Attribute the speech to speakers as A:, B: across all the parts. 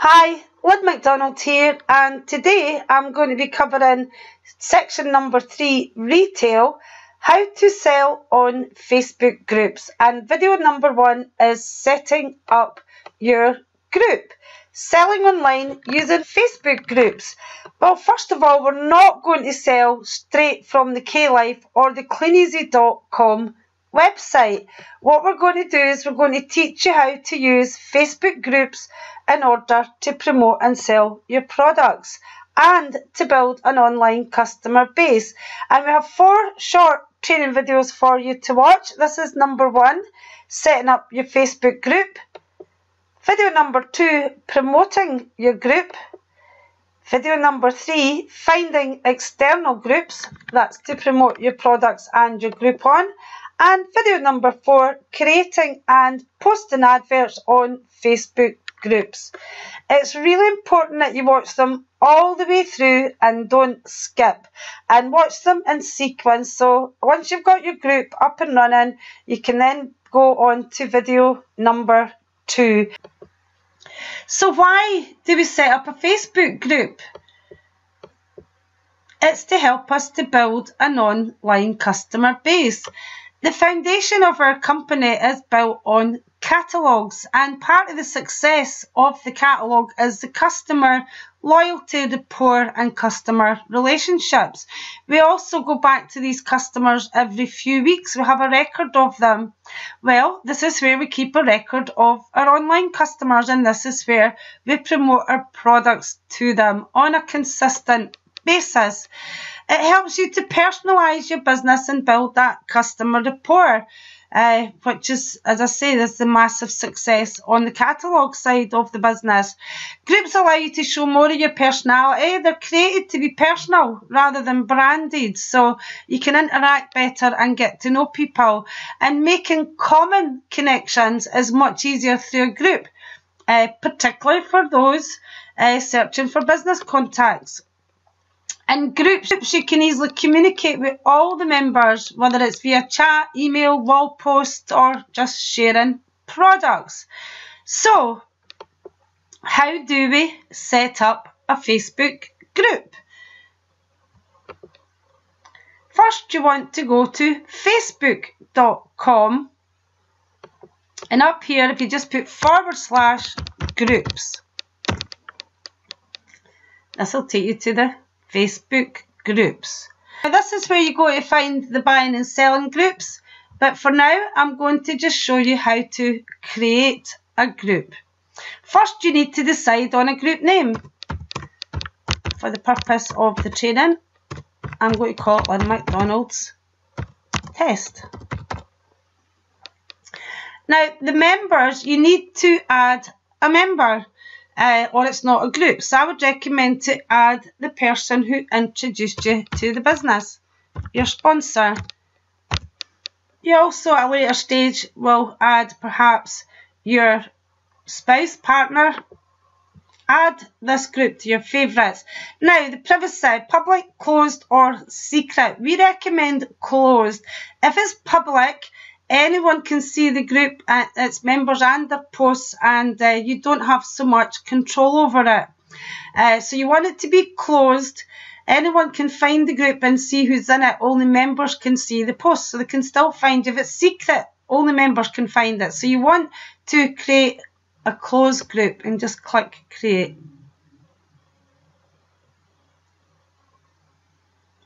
A: Hi, Lynn McDonald here, and today I'm going to be covering section number 3, retail, how to sell on Facebook groups. And video number 1 is setting up your group, selling online using Facebook groups. Well, first of all, we're not going to sell straight from the K-Life or the cleaneasy.com website. What we're going to do is we're going to teach you how to use Facebook groups in order to promote and sell your products and to build an online customer base. And we have 4 short training videos for you to watch. This is number 1, setting up your Facebook group. Video number 2, promoting your group. Video number 3, finding external groups. That's to promote your products and your group on. And video number 4, creating and posting adverts on Facebook groups. It's really important that you watch them all the way through and don't skip, and watch them in sequence. So once you've got your group up and running, you can then go on to video number 2. So why do we set up a Facebook group? It's to help us to build an online customer base. The foundation of our company is built on catalogues, and part of the success of the catalogue is the customer loyalty, rapport and customer relationships. We also go back to these customers every few weeks. We have a record of them. Well, this is where we keep a record of our online customers, and this is where we promote our products to them on a consistent basis. It helps you to personalise your business and build that customer rapport, which is, as I say, is the massive success on the catalogue side of the business. Groups allow you to show more of your personality. They're created to be personal rather than branded, so you can interact better and get to know people. And making common connections is much easier through a group, particularly for those searching for business contacts. In groups, you can easily communicate with all the members, whether it's via chat, email, wall post, or just sharing products. So, how do we set up a Facebook group? First, you want to go to facebook.com, and up here, if you just put /groups, this will take you to the Facebook groups. Now, this is where you go to find the buying and selling groups, but for now I'm going to just show you how to create a group. First, you need to decide on a group name. For the purpose of the training, I'm going to call it Lynn McDonald's Test. Now, the members, you need to add a member, or it's not a group. So I would recommend to add the person who introduced you to the business, your sponsor. You also at a later stage will add perhaps your spouse, partner. Add this group to your favourites. Now, the privacy, public, closed or secret. We recommend closed. If it's public, anyone can see the group, its members and their posts, and you don't have so much control over it. So you want it to be closed. Anyone can find the group and see who's in it. Only members can see the posts, so they can still find you. If it's secret, only members can find it. So you want to create a closed group and just click create.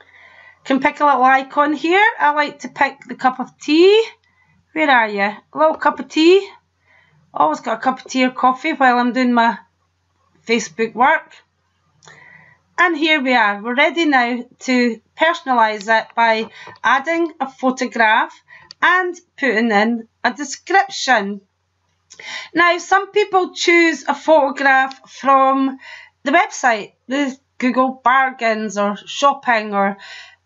A: You can pick a little icon here. I like to pick the cup of tea. Where are you? A little cup of tea. Always got a cup of tea or coffee while I'm doing my Facebook work. And here we are. We're ready now to personalise it by adding a photograph and putting in a description. Now, some people choose a photograph from the website, the Google Bargains or shopping or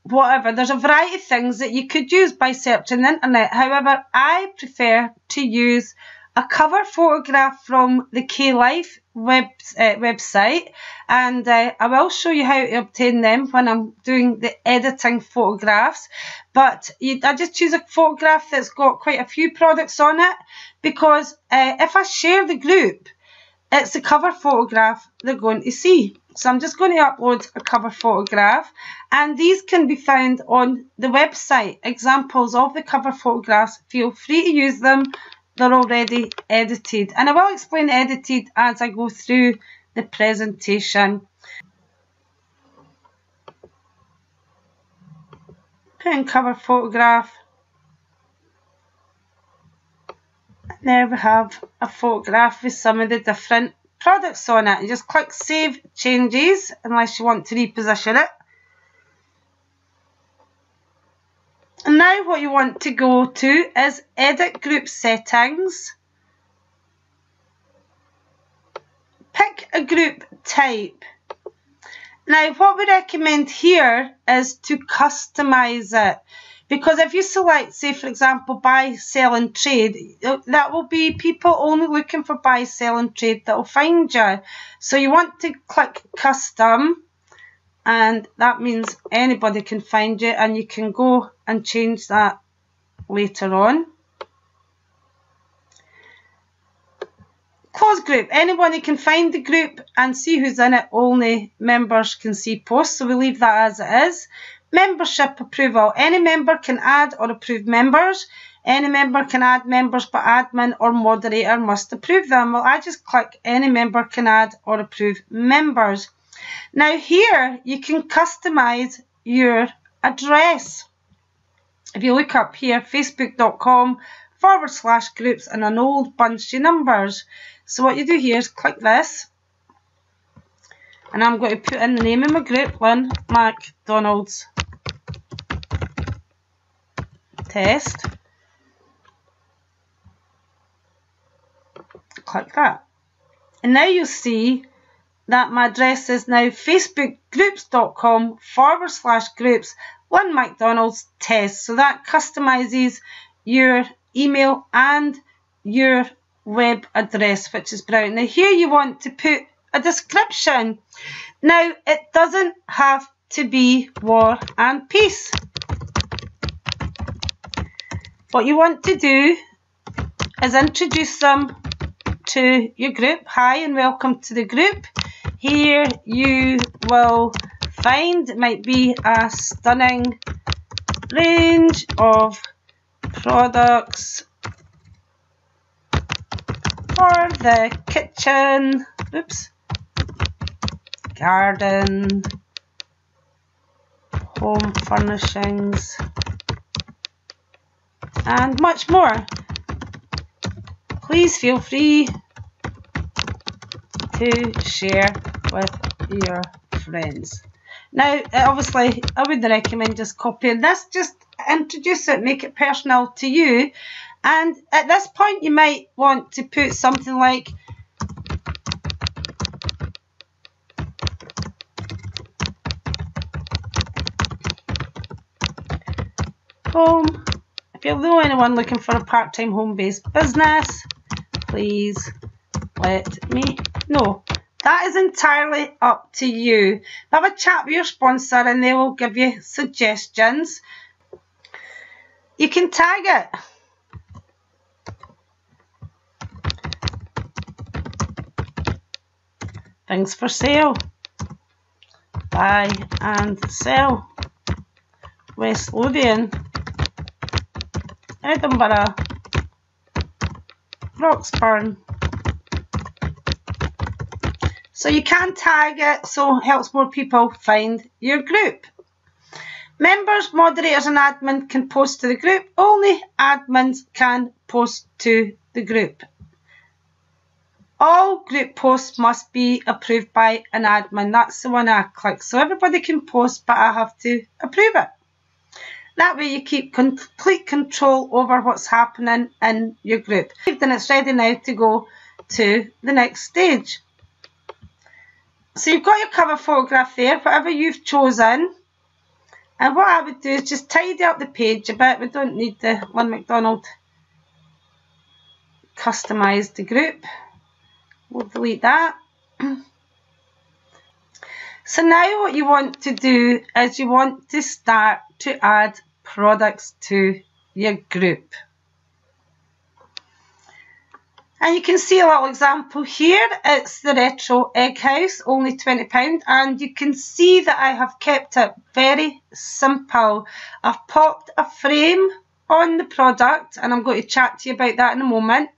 A: whatever. There's a variety of things that you could use by searching the internet. However, I prefer to use a cover photograph from the K-Life website, and I will show you how to obtain them when I'm doing the editing photographs. But I just choose a photograph that's got quite a few products on it, because if I share the group, it's the cover photograph they're going to see. So I'm just going to upload a cover photograph, and these can be found on the website. Examples of the cover photographs, feel free to use them. They're already edited, and I will explain edited as I go through the presentation. Put in cover photograph. There we have a photograph with some of the different products on it. You just click Save Changes unless you want to reposition it. And now what you want to go to is Edit Group Settings. Pick a group type. Now what we recommend here is to customise it. Because if you select, say for example, buy, sell and trade, that will be people only looking for buy, sell and trade that will find you. So you want to click custom, and that means anybody can find you, and you can go and change that later on. Close group. Anybody can find the group and see who's in it. Only members can see posts, so we leave that as it is. Membership approval. Any member can add or approve members. Any member can add members, but admin or moderator must approve them. Well, I just click any member can add or approve members. Now here you can customise your address. If you look up here, facebook.com/groups and an old bunch of numbers. So what you do here is click this, and I'm going to put in the name of my group, Lynn McDonald's Test. Click that. And now you'll see that my address is now facebookgroups.com/groups Lynn McDonald's Test. So that customises your email and your web address, which is brilliant. Now here you want to put a description. Now it doesn't have to be War and Peace. What you want to do is introduce them to your group. Hi and welcome to the group. Here you will find, it might be a stunning range of products for the kitchen, oops, garden, home furnishings, and much more. Please feel free to share with your friends. Now, obviously, I wouldn't recommend just copying this. Just introduce it, make it personal to you. And at this point, you might want to put something like home. If you're the only one looking for a part-time home-based business, please let me know. That is entirely up to you. Have a chat with your sponsor and they will give you suggestions. You can tag it. Things for sale. Buy and sell. West Lothian. Edinburgh. Roxburn. So you can tag it, so it helps more people find your group. Members, moderators and admin can post to the group. Only admins can post to the group. All group posts must be approved by an admin. That's the one I click. So everybody can post, but I have to approve it. That way you keep complete control over what's happening in your group. Then it's ready now to go to the next stage. So you've got your cover photograph there, whatever you've chosen. And what I would do is just tidy up the page a bit. We don't need the Lynn McDonald customised group. We'll delete that. So now what you want to do is you want to start to add products to your group. And you can see a little example here. It's the Retro Egg House, only £20. And you can see that I have kept it very simple. I've popped a frame on the product, and I'm going to chat to you about that in a moment.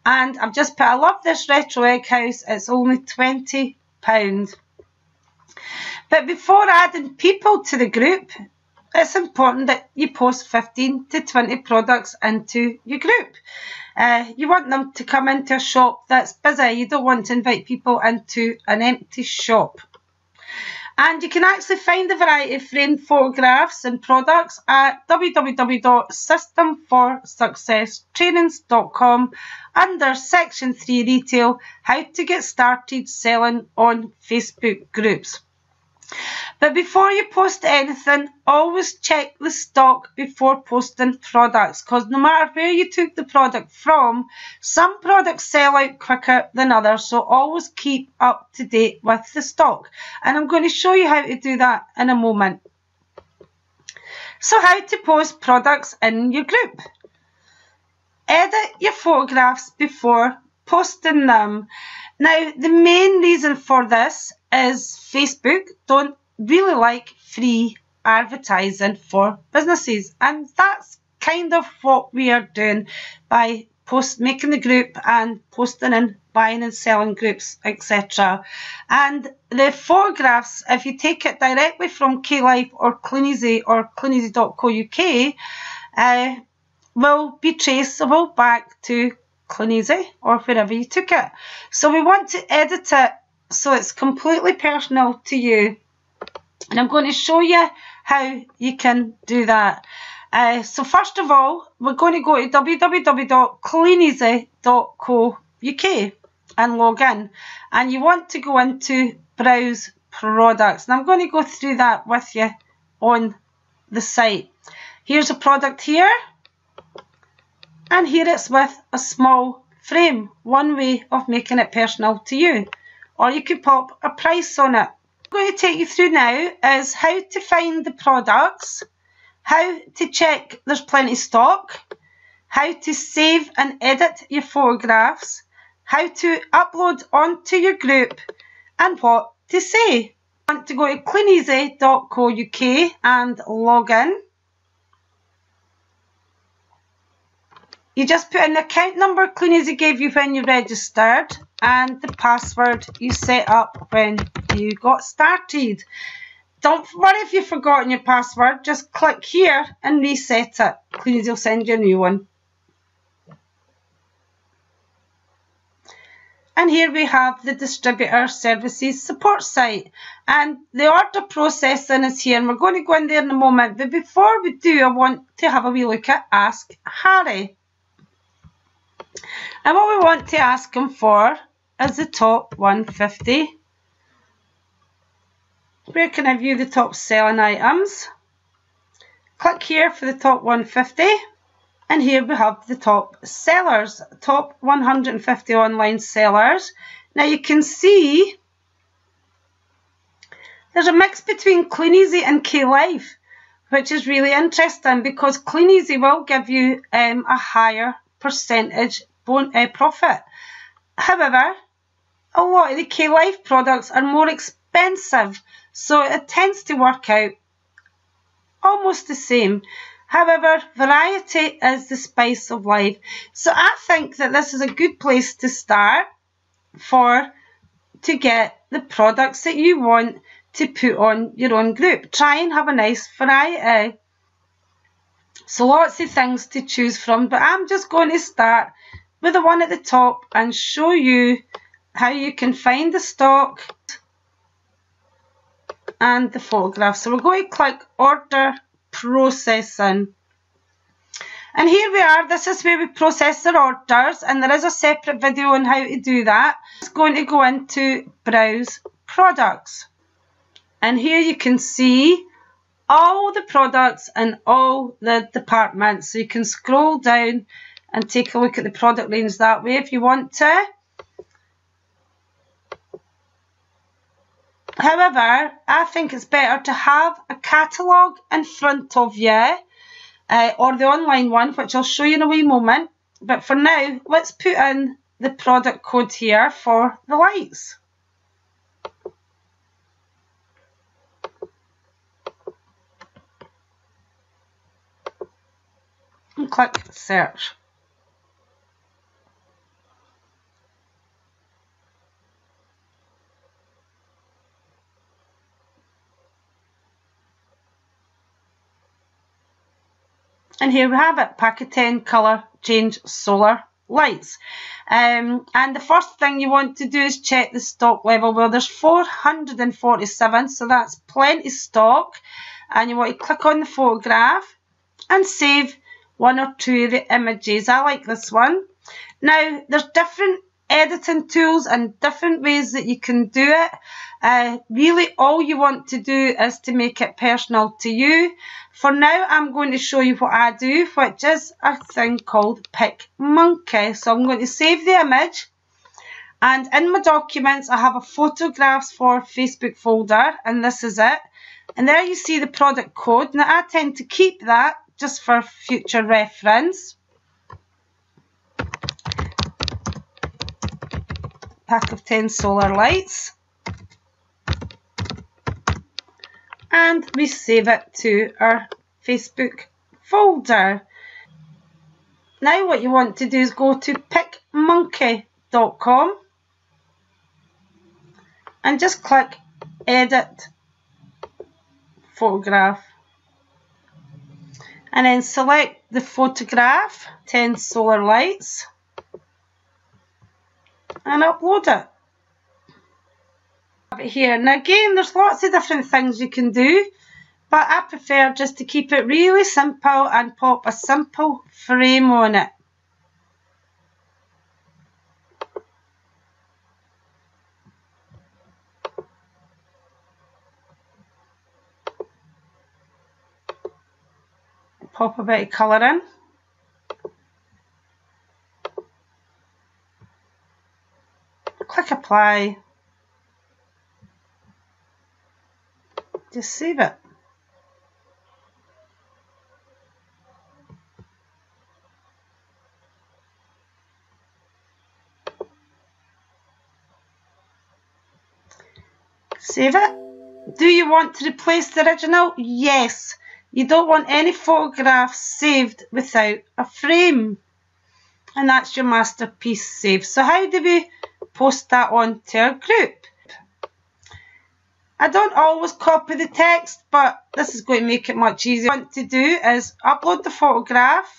A: And I've just put, I love this Retro Egg House, it's only £20. But before adding people to the group, it's important that you post 15 to 20 products into your group. You want them to come into a shop that's busy. You don't want to invite people into an empty shop. And you can actually find a variety of framed photographs and products at www.systemforsuccesstrainings.com under section 3 retail, how to get started selling on Facebook groups. But before you post anything, always check the stock before posting products, because no matter where you took the product from, some products sell out quicker than others, so always keep up to date with the stock. And I'm going to show you how to do that in a moment. So how to post products in your group. Edit your photographs before posting them. Now, the main reason for this is Facebook don't really like free advertising for businesses, and that's kind of what we are doing by making the group and posting in buying and selling groups, etc. And the photographs, if you take it directly from K-Life or Cleaneasy or cleaneasy.co.uk, will be traceable back to Cleaneasy or wherever you took it. So we want to edit it so it's completely personal to you, and I'm going to show you how you can do that. So first of all, we're going to go to www.cleaneasy.co.uk and log in, and you want to go into browse products, and I'm going to go through that with you on the site. Here's a product here, and here it's with a small frame, one way of making it personal to you. Or you could pop a price on it. What I'm going to take you through now is how to find the products, how to check there's plenty of stock, how to save and edit your photographs, how to upload onto your group, and what to say. You want to go to cleaneasy.co.uk and log in. You just put in the account number Cleaneasy gave you when you registered and the password you set up when you got started. Don't worry if you've forgotten your password, just click here and reset it. Cleaneasy will send you a new one. And here we have the distributor services support site, and the order processing is here, and we're going to go in there in a moment. But before we do, I want to have a wee look at Ask Harry. And what we want to ask him for is the top 150. Where can I view the top selling items? Click here for the top 150. And here we have the top sellers, top 150 online sellers. Now you can see there's a mix between Cleaneasy and K-Life, which is really interesting because Cleaneasy will give you a higher percentage profit. However, a lot of the K-Life products are more expensive, so it tends to work out almost the same. However, variety is the spice of life. So I think that this is a good place to start to get the products that you want to put on your own group. Try and have a nice variety. So lots of things to choose from, but I'm just going to start with the one at the top and show you how you can find the stock and the photographs. So we're going to click order processing. And here we are. This is where we process our orders, and there is a separate video on how to do that. It's going to go into browse products. And here you can see all the products and all the departments. So you can scroll down and take a look at the product range that way if you want to. However, I think it's better to have a catalogue in front of you, or the online one, which I'll show you in a wee moment. But for now, let's put in the product code here for the lights. And click search. And here we have it, pack of 10 colour change solar lights. And the first thing you want to do is check the stock level. Well, there's 447, so that's plenty stock. And you want to click on the photograph and save one or two of the images. I like this one. Now, there's different editing tools and different ways that you can do it. Really, all you want to do is to make it personal to you. For now, I'm going to show you what I do, which is a thing called PicMonkey. So I'm going to save the image, and in my documents, I have a photographs for Facebook folder, and this is it. And there you see the product code. Now, I tend to keep that just for future reference. Pack of 10 solar lights. And we save it to our Facebook folder. Now what you want to do is go to picmonkey.com and just click edit photograph. And then select the photograph, 10 solar lights, and upload it. Here. Now again, there's lots of different things you can do, but I prefer just to keep it really simple and pop a simple frame on it. Pop a bit of colour in. Click apply. Just save it. Save it. Do you want to replace the original? Yes. You don't want any photographs saved without a frame. And that's your masterpiece saved. So how do we post that onto our group? I don't always copy the text, but this is going to make it much easier. What I want to do is upload the photograph.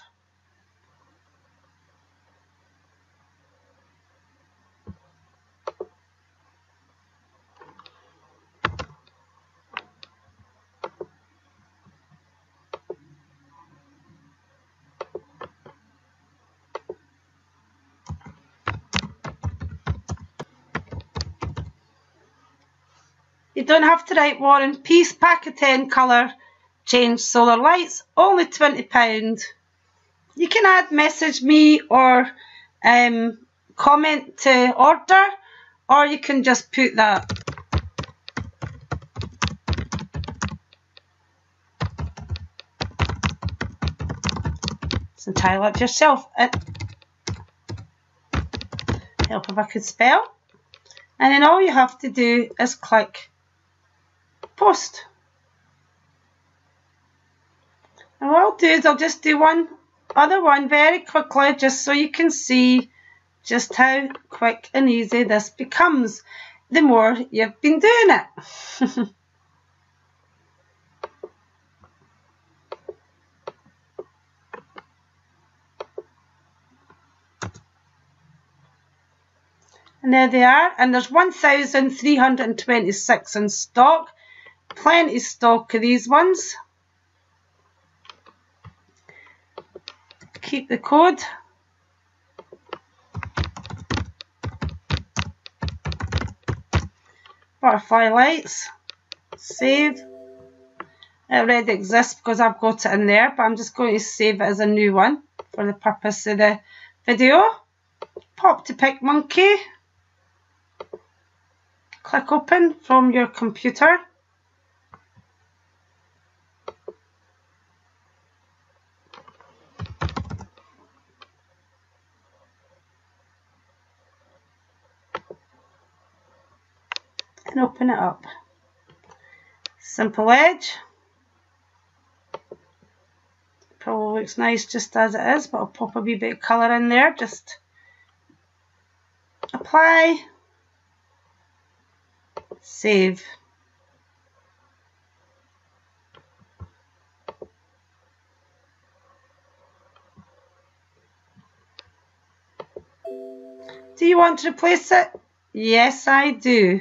A: You don't have to write War and Peace, pack of 10 colour change solar lights, only £20. You can add message me or comment to order, or you can just put that. It's entirely up to yourself. Help if I could spell. And then all you have to do is click post. And what I'll do is I'll just do one other one very quickly, just so you can see just how quick and easy this becomes the more you've been doing it. And there they are, and there's 1,326 in stock. Plenty stock of these ones. Keep the code. Butterfly lights. Save. It already exists because I've got it in there, but I'm just going to save it as a new one for the purpose of the video. Pop to PicMonkey. Click open from your computer. and open it up. Simple edge. Probably looks nice just as it is, but I'll pop a wee bit of colour in there. Just apply, save. Do you want to replace it? Yes, I do.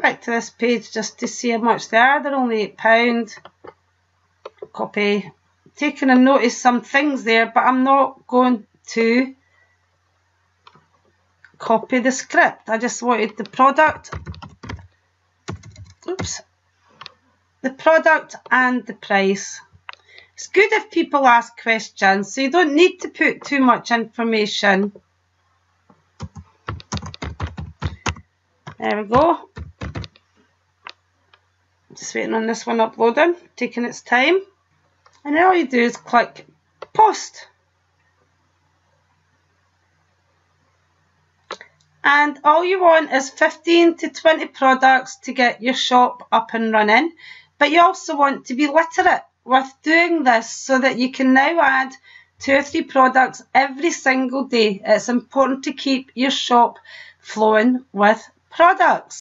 A: Back to this page just to see how much they are. They're only £8. Copy. Taking a notice some things there, but I'm not going to copy the script. I just wanted the product. Oops. The product and the price. It's good if people ask questions, so you don't need to put too much information. There we go. Just waiting on this one uploading, taking its time. And all you do is click post. And all you want is 15 to 20 products to get your shop up and running. But you also want to be literate with doing this so that you can now add 2 or 3 products every single day. It's important to keep your shop flowing with products.